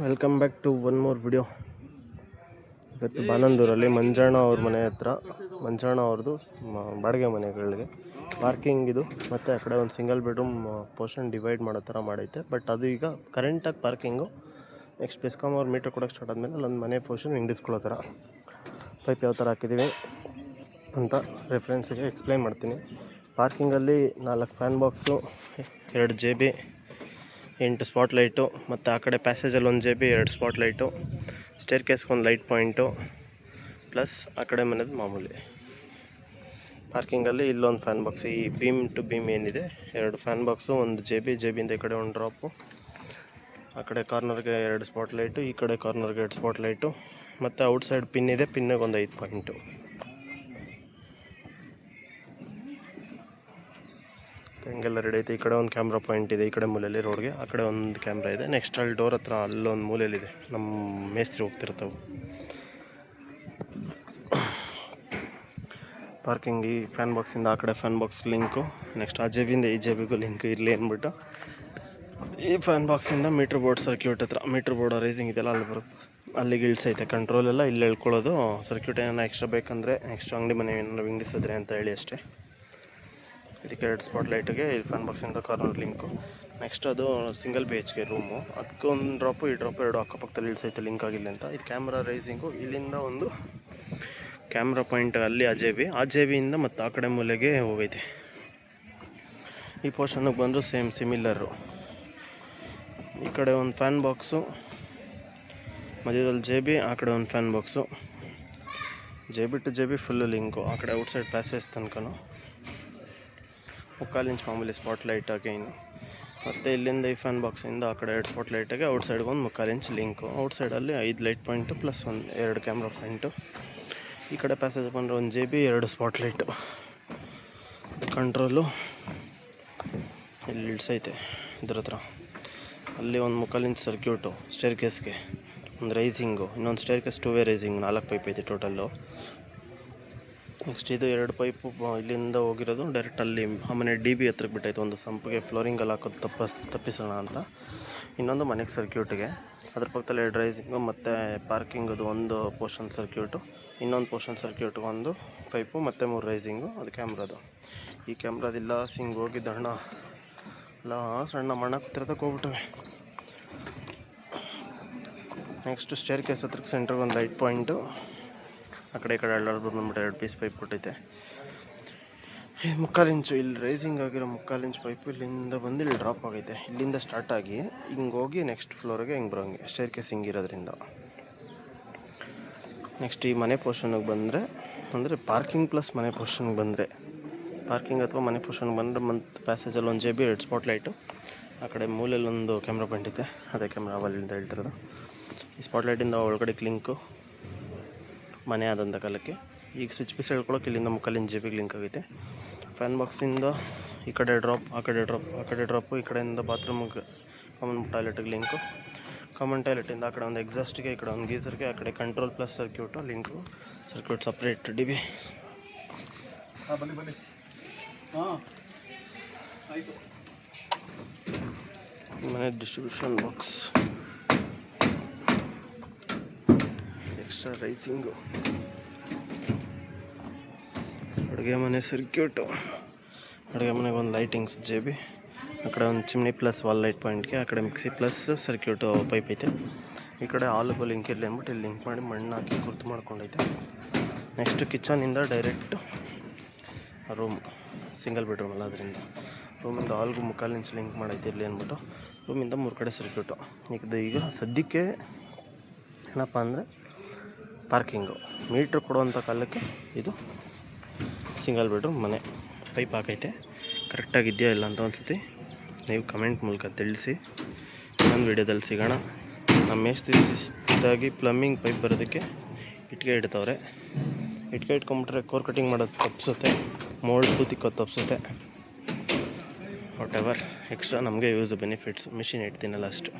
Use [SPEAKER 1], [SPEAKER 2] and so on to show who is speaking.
[SPEAKER 1] Welcome back to one more video. ಇವತ್ತು ಬಾನಂದೂರಲ್ಲಿ ಮಂಜಣ್ಣ ಅವ್ರ ಮನೆ ಹತ್ರ, ಮಂಜಣ್ಣ ಅವ್ರದ್ದು ಬಾಡಿಗೆ ಮನೆಗಳಿಗೆ ಪಾರ್ಕಿಂಗ್ ಇದು, ಮತ್ತು ಆ ಕಡೆ ಒಂದು ಸಿಂಗಲ್ ಬೆಡ್ರೂಮ್ ಪೋರ್ಷನ್ ಡಿವೈಡ್ ಮಾಡೋ ಥರ ಮಾಡೈತೆ. ಬಟ್ ಅದು ಈಗ ಕರೆಂಟಾಗಿ ಪಾರ್ಕಿಂಗು. ನೆಕ್ಸ್ಟ್ ಬೆಸ್ಕಾಮ್ ಅವ್ರು ಮೀಟ್ರ್ ಕೊಡೋಕ್ಕೆ ಸ್ಟಾರ್ಟ್ ಆದಮೇಲೆ ಅಲ್ಲೊಂದು ಮನೆ ಪೋರ್ಷನ್ ಹಿಂಡಿಸ್ಕೊಳ್ಳೋ ಥರ ಪೈಪ್ ಯಾವ ಥರ ಹಾಕಿದ್ದೀವಿ ಅಂತ ರೆಫರೆನ್ಸಿಗೆ ಎಕ್ಸ್ಪ್ಲೈನ್ ಮಾಡ್ತೀನಿ. ಪಾರ್ಕಿಂಗಲ್ಲಿ 4 fan box, 2 JB, 8 spot light, ಮತ್ತು ಆ ಕಡೆ ಪ್ಯಾಸೇಜಲ್ಲಿ 1 JB, 2 ಸ್ಪಾಟ್ ಲೈಟು, ಸ್ಟೇರ್ ಕೇಸ್ಗೆ ಒಂದು ಲೈಟ್ ಪಾಯಿಂಟು, ಪ್ಲಸ್ ಆ ಕಡೆ ಮನೆದು ಮಾಮೂಲಿ. ಪಾರ್ಕಿಂಗಲ್ಲಿ ಇಲ್ಲೊಂದು ಫ್ಯಾನ್ ಬಾಕ್ಸ್, ಈ ಬೀಮ್ ಟು ಬೀಮ್ ಏನಿದೆ 2 ಫ್ಯಾನ್ ಬಾಕ್ಸು, 1 JBಯಿಂದ ಈ ಕಡೆ 1 ಡ್ರಾಪು, ಆ ಕಡೆ ಕಾರ್ನರ್ಗೆ 2 ಸ್ಪಾಟ್ ಲೈಟು, ಈ ಕಡೆ ಕಾರ್ನರ್ಗೆ 2 ಸ್ಪಾಟ್ ಲೈಟು, ಮತ್ತು ಔಟ್ಸೈಡ್ ಪಿನ್ ಇದೆ, ಪಿನ್ನಿಗೆ ಒಂದು 5 ಪಾಯಿಂಟು. ಹಿಂಗೆಲ್ಲ ರೆಡಿ ಐತೆ. ಈ ಕಡೆ ಒಂದು ಕ್ಯಾಮ್ರಾ ಪಾಯಿಂಟ್ ಇದೆ, ಈ ಕಡೆ ಮೂಲೆಯಲ್ಲಿ ರೋಡ್ಗೆ, ಆ ಕಡೆ ಒಂದು ಕ್ಯಾಮ್ರಾ ಇದೆ. ನೆಕ್ಸ್ಟ್ ಅಲ್ಲಿ ಡೋರ್ ಹತ್ರ ಅಲ್ಲೊಂದು ಮೂಲೆಯಲ್ಲಿದೆ, ನಮ್ಮ ಮೇಸ್ತ್ರಿ ಹೋಗ್ತಿರ್ತಾವೆ. ಪಾರ್ಕಿಂಗ್ ಈ ಫ್ಯಾನ್ ಬಾಕ್ಸಿಂದ ಆ ಕಡೆ ಫ್ಯಾನ್ ಬಾಕ್ಸ್ ಲಿಂಕು, ನೆಕ್ಸ್ಟ್ ಆ JBಯಿಂದ ಈ JBಗೂ ಲಿಂಕ್ ಇರಲಿ ಅಂದ್ಬಿಟ್ಟು ಈ ಫ್ಯಾನ್ ಬಾಕ್ಸಿಂದ ಮೀಟ್ರ್ ಬೋರ್ಡ್ ಸರ್ಕ್ಯೂಟ್ ಹತ್ರ, ಮೀಟ್ರ್ ಬೋರ್ಡ್ ರೈಸಿಂಗ್ ಇದೆಲ್ಲ ಅಲ್ಲಿ ಬರುತ್ತೆ, ಅಲ್ಲಿಗೆ ಇಳಿಸೈತೆ. ಕಂಟ್ರೋಲ್ ಎಲ್ಲ ಇಲ್ಲಿ ಹೇಳ್ಕೊಳ್ಳೋದು. ಸರ್ಕ್ಯೂಟ್ ಏನಾರ ಎಕ್ಸ್ಟ್ರಾ ಬೇಕಂದರೆ ನೆಕ್ಸ್ಟ್ ಅಂಗಡಿ ಮನೆ ಏನಾರು ಹಿಂಗಿಸಿದ್ರೆ ಅಂತ ಹೇಳಿ ಅಷ್ಟೇ. ಇದಕ್ಕೆ 2 ಸ್ಪಾಟ್ ಲೈಟಿಗೆ ಈ ಫ್ಯಾನ್ ಬಾಕ್ಸಿಂದ ಕಾರ್ನರ್ ಲಿಂಕು. ನೆಕ್ಸ್ಟ್ ಅದು ಸಿಂಗಲ್ BHK ರೂಮು, ಅದಕ್ಕೆ ಒಂದು ಡ್ರಾಪು, ಈ ಡ್ರಾಪು 2 ಅಕ್ಕಪಕ್ಕದಲ್ಲಿ ಇಳಿಸೈತೆ ಲಿಂಕ್ ಆಗಿಲ್ಲ ಅಂತ. ಇದು ಕ್ಯಾಮ್ರಾ ರೈಸಿಂಗು, ಇಲ್ಲಿಂದ ಒಂದು ಕ್ಯಾಮ್ರಾ ಪಾಯಿಂಟ್ ಅಲ್ಲಿ ಆ JBಯಿಂದ ಮತ್ತು ಆ ಕಡೆ ಮೂಲೆಗೆ ಹೋಗೈತೆ. ಈ ಪೋರ್ಷನ್ಗೆ ಬಂದು ಸೇಮ್ ಸಿಮಿಲರು. ಈ ಕಡೆ ಒಂದು ಫ್ಯಾನ್ ಬಾಕ್ಸು, ಮಧ್ಯದಲ್ಲಿ JB, ಆ ಕಡೆ ಒಂದು fan box, JB to JB full link. ಆ ಕಡೆ ಔಟ್ಸೈಡ್ ಪ್ಯಾಸೇಜ್ ತನಕನೂ 3/4 ಇಂಚ್ ಮಾಮೂಲಿ ಸ್ಪಾಟ್ ಲೈಟ್ ಅಗೈನು. ಮತ್ತು ಇಲ್ಲಿಂದ ಈ ಫ್ಯಾನ್ ಬಾಕ್ಸಿಂದ ಆ ಕಡೆ 2 ಸ್ಪಾಟ್ ಲೈಟಾಗೆ ಔಟ್ಸೈಡ್ಗೆ ಒಂದು 3/4 ಇಂಚ್ ಲಿಂಕು. ಔಟ್ಸೈಡಲ್ಲಿ 5 light point plus 2 camera point. ಈ ಕಡೆ ಪ್ಯಾಸೇಜ್ ಬಂದರೆ 1 JB, 2 ಸ್ಪಾಟ್ ಲೈಟು. ಕಂಟ್ರೋಲು ಇಲ್ಲಿ ಇಳಿಸೈತೆ ಇದ್ರ ಹತ್ರ. ಅಲ್ಲಿ ಒಂದು 3/4 ಇಂಚ್ ಸರ್ಕ್ಯೂಟು ಸ್ಟೇರ್ ಕೇಸ್ಗೆ, ಒಂದು ರೈಸಿಂಗು, ಇನ್ನೊಂದು staircase 2 way rising, 4 pipe ಐತೆ ಟೋಟಲ್ಲು. ನೆಕ್ಸ್ಟ್ ಇದು 2 ಪೈಪು ಇಲ್ಲಿಂದ ಹೋಗಿರೋದು ಡೈರೆಕ್ಟ್ ಅಲ್ಲಿ ಆ ಮನೆ DB ಹತ್ರಕ್ಕೆ ಬಿಟ್ಟೈತೆ. ಒಂದು ಸಂಪಿಗೆ ಫ್ಲೋರಿಂಗಲ್ಲಿ ಹಾಕೋದು ತಪ್ಪಿಸೋಣ ಅಂತ. ಇನ್ನೊಂದು ಮನೆಗೆ ಸರ್ಕ್ಯೂಟಿಗೆ, ಅದ್ರ ಪಕ್ಕದಲ್ಲಿ 2 ರೈಸಿಂಗು, ಮತ್ತು ಪಾರ್ಕಿಂಗದು ಒಂದು ಪೋರ್ಷನ್ ಸರ್ಕ್ಯೂಟು, ಇನ್ನೊಂದು ಪೋರ್ಷನ್ ಸರ್ಕ್ಯೂಟ್ಗೆ 1 ಪೈಪು, ಮತ್ತು 3 ರೈಸಿಂಗು. ಅದು ಕ್ಯಾಮ್ರಾದು. ಈ ಕ್ಯಾಮ್ರಾದಿಲ್ಲ ಸಿಂಗ್ ಹೋಗಿದ್ದ ಹಣ ಎಲ್ಲ ಸಣ್ಣ ಮಣ್ಣ ಕೂತಿರೋದಕ್ಕೆ ಹೋಗ್ಬಿಟ್ಟವೆ. ನೆಕ್ಸ್ಟ್ ಸ್ಟೇರ್ ಕೇಸ್ ಹತ್ರಕ್ಕೆ ಸೆಂಟ್ರಿಗೆ ಒಂದು ಲೈಟ್ ಪಾಯಿಂಟು, ಆ ಕಡೆ ಈ ಕಡೆ ಎಲ್ಲರೂ ಬಂದ್ಬಿಟ್ಟು 2 ಪೀಸ್ ಪೈಪ್ ಕೊಟ್ಟೈತೆ. 3/4 ಇಂಚು ಇಲ್ಲಿ ರೈಸಿಂಗ್ ಆಗಿರೋ 3/4 ಇಂಚ್ ಪೈಪು ಇಲ್ಲಿಂದ ಬಂದು ಇಲ್ಲಿ ಡ್ರಾಪ್ ಆಗೈತೆ. ಇಲ್ಲಿಂದ ಸ್ಟಾರ್ಟ್ ಆಗಿ ಹಿಂಗೆ ಹೋಗಿ ನೆಕ್ಸ್ಟ್ ಫ್ಲೋರಿಗೆ ಹಿಂಗೆ ಬರೋಂಗೆ ಸ್ಟೇರ್ ಕೇಸ್ ಹಿಂಗಿರೋದ್ರಿಂದ. ನೆಕ್ಸ್ಟ್ ಈ ಮನೆ ಪೋರ್ಷನ್ಗೆ ಬಂದರೆ, ಅಂದರೆ ಪಾರ್ಕಿಂಗ್ ಪ್ಲಸ್ ಮನೆ ಪೋರ್ಷನ್ಗೆ ಬಂದರೆ, ಪಾರ್ಕಿಂಗ್ ಅಥವಾ ಮನೆ ಪೋರ್ಷನ್ಗೆ ಬಂದರೆ ಮತ್ತು ಪ್ಯಾಸೇಜಲ್ಲಿ 1 JB, 2 ಸ್ಪಾಟ್ ಲೈಟು, ಆ ಕಡೆ ಮೂಲೆಯಲ್ಲಿ ಒಂದು ಕ್ಯಾಮ್ರಾ ಪಾಯಿಂಟ್ ಐತೆ, ಅದೇ ಕ್ಯಾಮ್ರಾ ಅಲ್ಲಿಂದ ಹೇಳ್ತಿರೋದು. ಈ ಸ್ಪಾಟ್ ಲೈಟಿಂದ ಒಳಗಡೆ ಕ್ಲಿಂಕು ಮನೆ ಆದಂಥ ಕಾಲಕ್ಕೆ. ಈಗ ಸ್ವಿಚ್ ಪೀಸ್ ಹೇಳ್ಕೊಳಕ್ಕೆ ಇಲ್ಲಿಂದ 3/4 ಇಂಚ್ JBಗೆ ಲಿಂಕ್ ಆಗೈತೆ. ಫ್ಯಾನ್ ಬಾಕ್ಸಿಂದ ಈ ಕಡೆ ಡ್ರಾಪ್, ಆ ಕಡೆ ಡ್ರಾಪ್, ಆ ಕಡೆ ಡ್ರಾಪು, ಈ ಕಡೆಯಿಂದ ಬಾತ್ರೂಮ್ಗೆ ಕಾಮನ್ ಟಾಯ್ಲೆಟ್ಗೆ ಲಿಂಕು, ಕಾಮನ್ ಟಾಯ್ಲೆಟಿಂದ ಆ ಕಡೆ ಒಂದು ಎಕ್ಸಾಸ್ಟ್ಗೆ, ಈ ಕಡೆ ಒಂದು ಗೀಸರ್ಗೆ, ಆ ಕಡೆ control plus circuit link. Circuit separate DB.
[SPEAKER 2] ಬನ್ನಿ ಹಾಂ ಆಯಿತು.
[SPEAKER 1] ಮನೆ ಡಿಸ್ಟ್ರಿಬ್ಯೂಷನ್ ಬಾಕ್ಸ್, ಎಕ್ಸ್ಟ್ರಾ ರೈಸಿಂಗು, ಅಡುಗೆ ಮನೆ ಸರ್ಕ್ಯೂಟು, ಅಡುಗೆ ಮನೆಗೆ ಒಂದು ಲೈಟಿಂಗ್ಸ್ JB, ಆ ಕಡೆ ಒಂದು ಚಿಮ್ನಿ ಪ್ಲಸ್ ವಾಲ್ ಲೈಟ್ ಪಾಯಿಂಟ್ಗೆ, ಆ ಕಡೆ ಮಿಕ್ಸಿ ಪ್ಲಸ್ ಸರ್ಕ್ಯೂಟು ಪೈಪ್ ಐತೆ. ಈ ಕಡೆ ಹಾಲಿಗೂ ಲಿಂಕ್ ಇರಲಿ ಅಂದ್ಬಿಟ್ಟು ಇಲ್ಲಿ ಲಿಂಕ್ ಮಾಡಿ ಮಣ್ಣು ಹಾಕಿ ಗುರ್ತು ಮಾಡ್ಕೊಂಡೈತೆ. ನೆಕ್ಸ್ಟ್ ಕಿಚನಿಂದ ಡೈರೆಕ್ಟು ರೂಮ್, ಸಿಂಗಲ್ ಬೆಡ್ರೂಮ್ ಅಲ್ಲ, ಅದರಿಂದ ರೂಮಿಂದ ಹಾಲ್ಗೂ 3/4 ಇಂಚ್ ಲಿಂಕ್ ಮಾಡೈತೆ ಇರಲಿ ಅಂದ್ಬಿಟ್ಟು ರೂಮಿಂದ 3 ಕಡೆ ಸರ್ಕ್ಯೂಟು. ಈಗ ಸದ್ಯಕ್ಕೆ ಏನಪ್ಪ ಅಂದರೆ ಪಾರ್ಕಿಂಗು ಮೀಟ್ರ್ ಕೊಡುವಂಥ ಕಾಲಕ್ಕೆ ಇದು ಸಿಂಗಲ್ ಬೆಡ್ರೂಮ್ ಮನೆ. ಪೈಪ್ ಹಾಕೈತೆ, ಕರೆಕ್ಟಾಗಿದೆಯಾ ಇಲ್ಲ ಅಂತ ಒಂದು ನೀವು ಕಮೆಂಟ್ ಮೂಲಕ ತಿಳಿಸಿ. ಇನ್ನೊಂದು ವೀಡಿಯೋದಲ್ಲಿ ಸಿಗೋಣ. ನಮ್ಮ ಮೇಸ್ತ್ರಿ ಶಿಸ್ತಾಗಿ ಪ್ಲಮ್ಮಿಂಗ್ ಪೈಪ್ ಬರೋದಕ್ಕೆ ಇಟ್ಟಿಗೆ ಇಡ್ತವ್ರೆ. ಇಟ್ಟಿಗೆ ಇಟ್ಕೊಂಬಿಟ್ರೆ ಕೋರ್ ಕಟಿಂಗ್ ಮಾಡೋದು ತಪ್ಪಿಸುತ್ತೆ, ಮೋಲ್ಡ್ ತೂತಿಕ್ಕೋದು ತಪ್ಪಿಸುತ್ತೆ. ವಾಟ್ ಎವರ್ ಎಕ್ಸ್ಟ್ರಾ ನಮಗೆ ಯೂಸ್ ಬೆನಿಫಿಟ್ಸ್. ಮಿಷಿನ್ ಇಡ್ತೀನಲ್ಲ ಅಷ್ಟು.